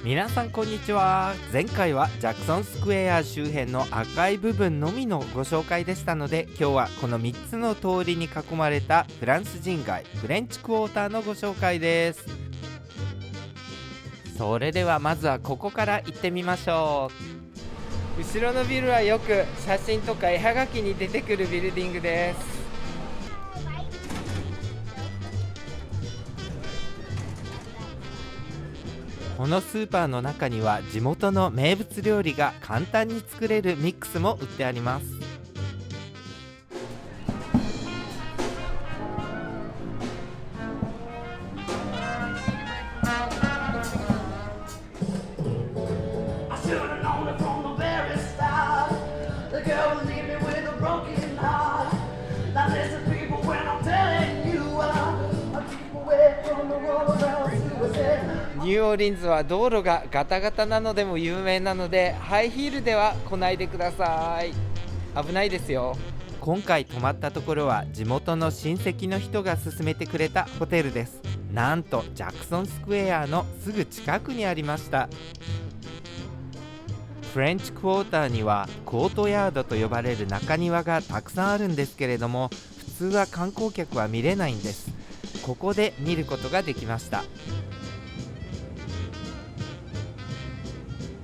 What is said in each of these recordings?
皆さんこんにちは。前回はジャクソンスクエア周辺の赤い部分のみのご紹介でしたので、今日はこの3つの通りに囲まれたフランス人街フレンチクォーターのご紹介です。それではまずはここから行ってみましょう。後ろのビルはよく写真とか絵はがきに出てくるビルディングです。このスーパーの中には地元の名物料理が簡単に作れるミックスも売ってあります。ニューオーリンズは道路がガタガタなのでも有名なので、ハイヒールでは来ないでください。危ないですよ。今回泊まったところは地元の親戚の人が勧めてくれたホテルです。なんとジャクソンスクエアのすぐ近くにありました。フレンチクォーターにはコートヤードと呼ばれる中庭がたくさんあるんですけれども、普通は観光客は見れないんです。ここで見ることができました。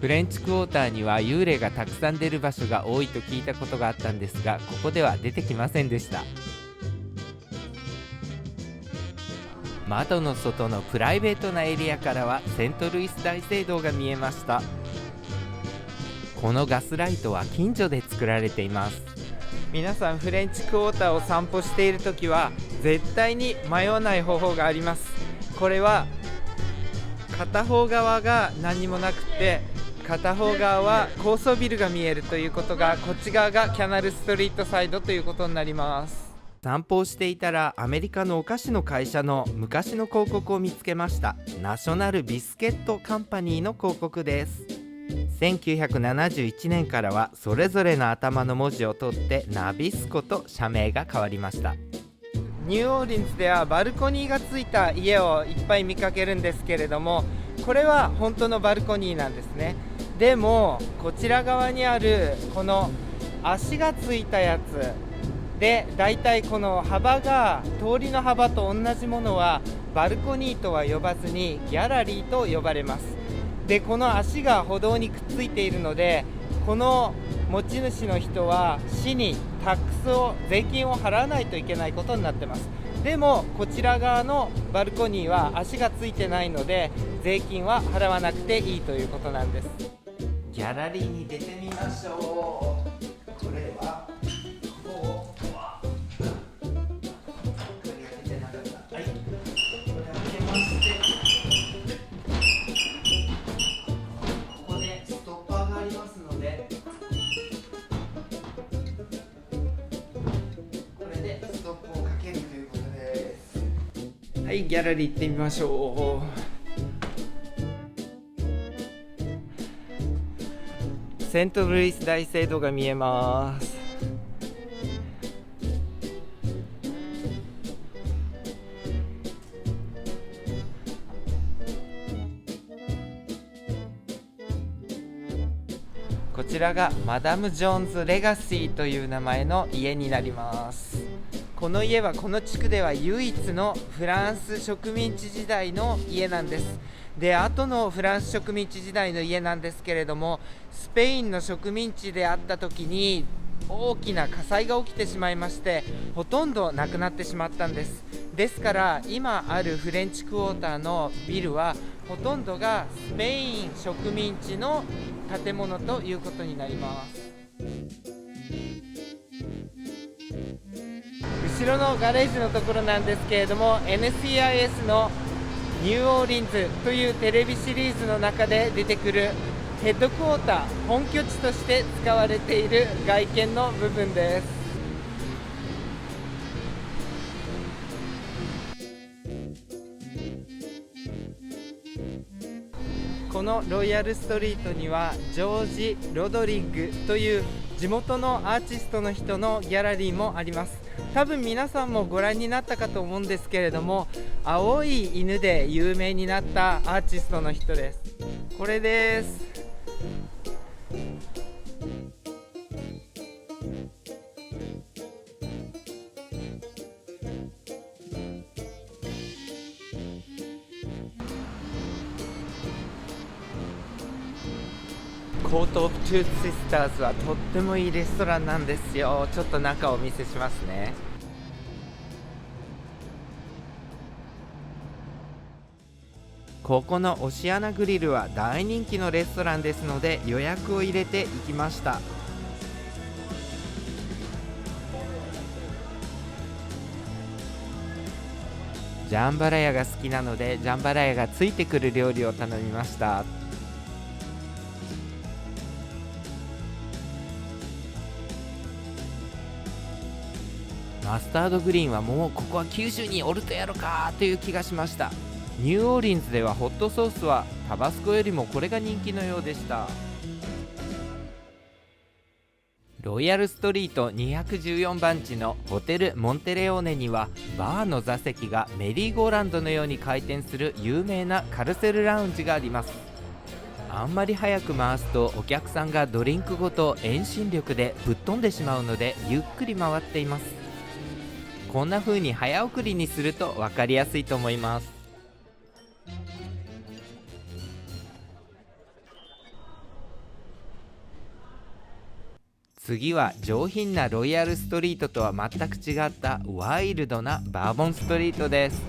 フレンチクォーターには幽霊がたくさん出る場所が多いと聞いたことがあったんですが、ここでは出てきませんでした。窓の外のプライベートなエリアからはセントルイス大聖堂が見えました。このガスライトは近所で作られています。皆さんフレンチクォーターを散歩しているときは絶対に迷わない方法があります。これは片方側が何もなくて、片方側は高層ビルが見えるということが、こっち側がキャナルストリートサイドということになります。散歩をしていたらアメリカのお菓子の会社の昔の広告を見つけました。ナショナルビスケットカンパニーの広告です。1971年からはそれぞれの頭の文字を取ってナビスコと社名が変わりました。ニューオーリンズではバルコニーがついた家をいっぱい見かけるんですけれども、これは本当のバルコニーなんですね。でもこちら側にあるこの足がついたやつで、だいたいこの幅が通りの幅と同じものはバルコニーとは呼ばずにギャラリーと呼ばれます。でこの足が歩道にくっついているので、この持ち主の人は市にタックスを税金を払わないといけないことになってます。でもこちら側のバルコニーは足がついてないので税金は払わなくていいということなんです。ギャラリーに出てみましょう。これはこうはこれが出てなかった。はい、これ開けまして、ここでストッパーがありますので、これでストップをかけるということです。はい、ギャラリー行ってみましょう。セントルイス大聖堂が見えます。こちらがマダム・ジョーンズ・レガシーという名前の家になります。この家はこの地区では唯一のフランス植民地時代の家なんです。で、後のフランス植民地時代の家なんですけれども、スペインの植民地であった時に大きな火災が起きてしまいまして、ほとんどなくなってしまったんです。ですから今あるフレンチクォーターのビルはほとんどがスペイン植民地の建物ということになります。後ろのガレージのところなんですけれども、 NCIS のニューオーリンズというテレビシリーズの中で出てくるヘッドクォーター、本拠地として使われている外見の部分です。このロイヤルストリートにはジョージ・ロドリッグという地元のアーティストの人のギャラリーもあります。多分皆さんもご覧になったかと思うんですけれども、青い犬で有名になったアーティストの人です。これです。コートオブトゥースシスターズはとってもいいレストランなんですよ。ちょっと中をお見せしますね。ここのオシアナグリルは大人気のレストランですので、予約を入れて行きました。ジャンバラヤが好きなので、ジャンバラヤがついてくる料理を頼みました。マスタードグリーンはもうここは九州におるとやろかという気がしました。ニューオーリンズではホットソースはタバスコよりもこれが人気のようでした。ロイヤルストリート214番地のホテルモンテレオーネには、バーの座席がメリーゴーランドのように回転する有名なカルセルラウンジがあります。あんまり早く回すとお客さんがドリンクごと遠心力でぶっ飛んでしまうので、ゆっくり回っています。こんな風に早送りにすると分かりやすいと思います。次は上品なロイヤルストリートとは全く違ったワイルドなバーボンストリートです。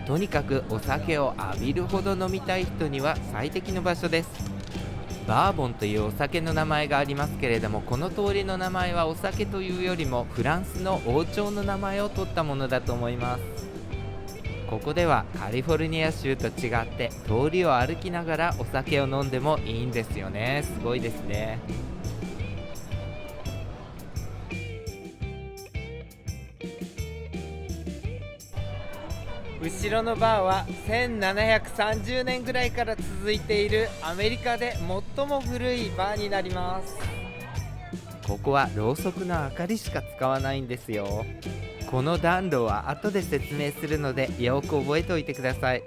とにかくお酒を浴びるほど飲みたい人には最適の場所です。バーボンというお酒の名前がありますけれども、この通りの名前はお酒というよりもフランスの王朝の名前を取ったものだと思います。ここではカリフォルニア州と違って通りを歩きながらお酒を飲んでもいいんですよね。すごいですね。後ろのバーは1730年ぐらいから続いているアメリカで最も古いバーになります。ここはろうそくの明かりしか使わないんですよ。この暖炉は後で説明するのでよく覚えておいてください。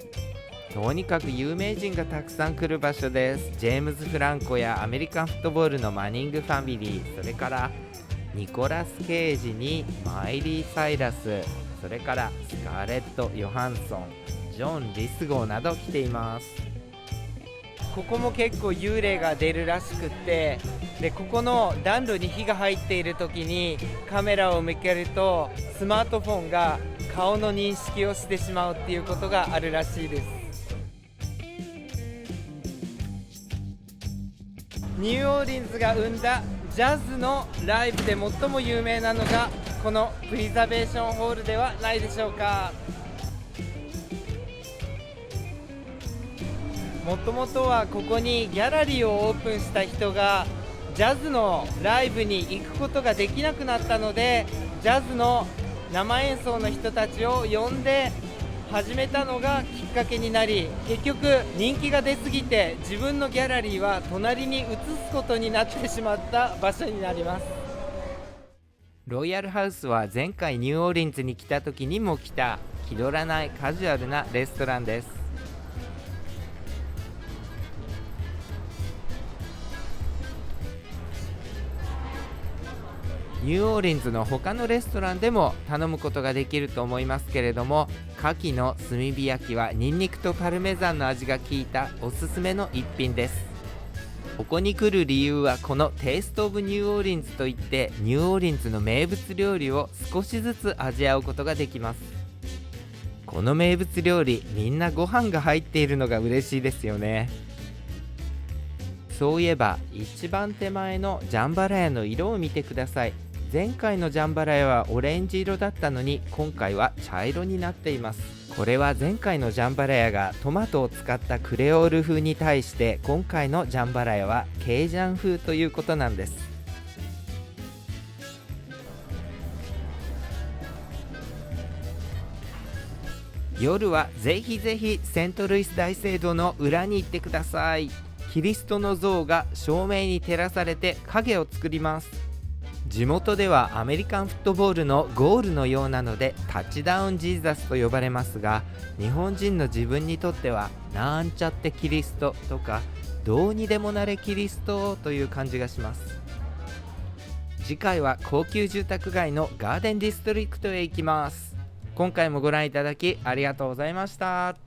とにかく有名人がたくさん来る場所です。ジェームズ・フランコやアメリカンフットボールのマニングファミリー、それからニコラス・ケイジにマイリー・サイラス、それからスカーレット・ヨハンソン、ジョン・リスゴーなど来ています。ここも結構幽霊が出るらしくって、でここの暖炉に火が入っている時にカメラを向けるとスマートフォンが顔の認識をしてしまうっていうことがあるらしいです。ニューオーリンズが生んだジャズのライブで最も有名なのがこのプリザベーションホールではないでしょうか。もともとはここにギャラリーをオープンした人がジャズのライブに行くことができなくなったので、ジャズの生演奏の人たちを呼んで始めたのがきっかけになり、結局人気が出すぎて自分のギャラリーは隣に移すことになってしまった場所になります。ロイヤルハウスは前回ニューオーリンズに来た時にも来た気取らないカジュアルなレストランです。ニューオーリンズの他のレストランでも頼むことができると思いますけれども、牡蠣の炭火焼きはニンニクとパルメザンの味が効いたおすすめの一品です。ここに来る理由はこのテイストオブニューオーリンズといって、ニューオーリンズの名物料理を少しずつ味わうことができます。この名物料理、みんなご飯が入っているのが嬉しいですよね。そういえば一番手前のジャンバラヤの色を見てください。前回のジャンバラヤはオレンジ色だったのに今回は茶色になっています。これは前回のジャンバラヤがトマトを使ったクレオール風に対して今回のジャンバラヤはケイジャン風ということなんです。夜はぜひぜひセントルイス大聖堂の裏に行ってください。キリストの像が照明に照らされて影を作ります。地元ではアメリカンフットボールのゴールのようなのでタッチダウンジーザスと呼ばれますが、日本人の自分にとってはなんちゃってキリストとかどうにでもなれキリストという感じがします。次回は高級住宅街のガーデンディストリクトへ行きます。今回もご覧いただきありがとうございました。